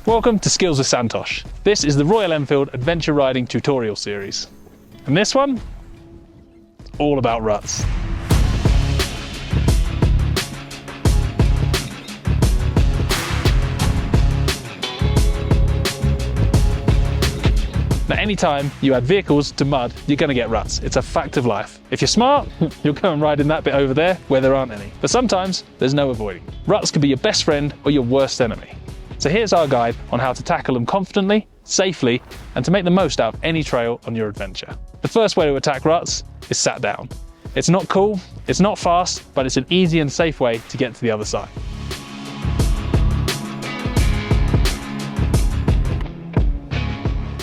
Welcome to Skills with Santosh. This is the Royal Enfield Adventure Riding Tutorial Series. And this one, all about ruts. Now, anytime you add vehicles to mud, you're going to get ruts. It's a fact of life. If you're smart, you'll go and ride in that bit over there where there aren't any. But sometimes there's no avoiding. Ruts can be your best friend or your worst enemy. So here's our guide on how to tackle them confidently, safely, and to make the most out of any trail on your adventure. The first way to attack ruts is sat down. It's not cool, it's not fast, but it's an easy and safe way to get to the other side.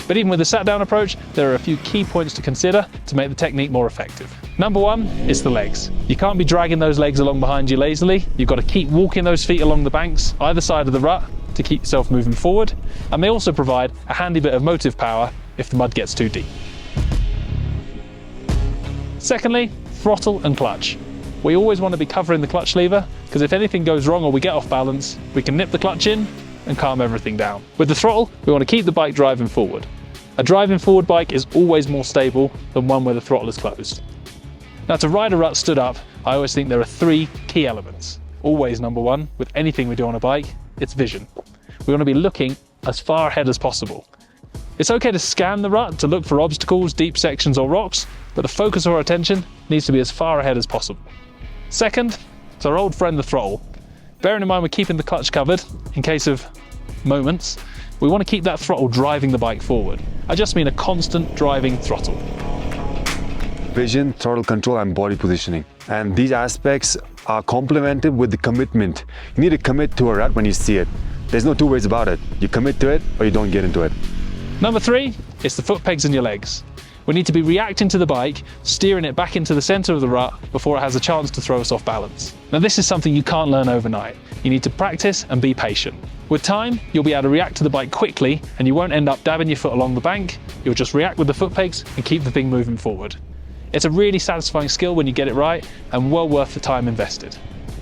But even with the sat down approach, there are a few key points to consider to make the technique more effective. Number one is the legs. You can't be dragging those legs along behind you lazily. You've got to keep walking those feet along the banks, either side of the rut, to keep yourself moving forward. And they also provide a handy bit of motive power if the mud gets too deep. Secondly, throttle and clutch. We always want to be covering the clutch lever, because if anything goes wrong or we get off balance, we can nip the clutch in and calm everything down. With the throttle, we want to keep the bike driving forward. A driving forward bike is always more stable than one where the throttle is closed. Now, to ride a rut stood up, I always think there are three key elements. Always number one, with anything we do on a bike, it's vision. We want to be looking as far ahead as possible. It's okay to scan the rut to look for obstacles, deep sections or rocks, but the focus of our attention needs to be as far ahead as possible. Second, it's our old friend the throttle. Bearing in mind we're keeping the clutch covered in case of moments, we want to keep that throttle driving the bike forward. I just mean a constant driving throttle. Vision, throttle control and body positioning. And these aspects are complemented with the commitment. You need to commit to a rut when you see it. There's no two ways about it. You commit to it or you don't get into it. Number three, it's the foot pegs in your legs. We need to be reacting to the bike, steering it back into the center of the rut before it has a chance to throw us off balance. Now, this is something you can't learn overnight. You need to practice and be patient. With time, you'll be able to react to the bike quickly and you won't end up dabbing your foot along the bank. You'll just react with the foot pegs and keep the thing moving forward. It's a really satisfying skill when you get it right and well worth the time invested.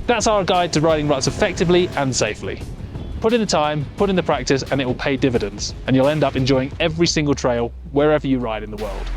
That's our guide to riding ruts effectively and safely. Put in the time, put in the practice, and it will pay dividends, and you'll end up enjoying every single trail wherever you ride in the world.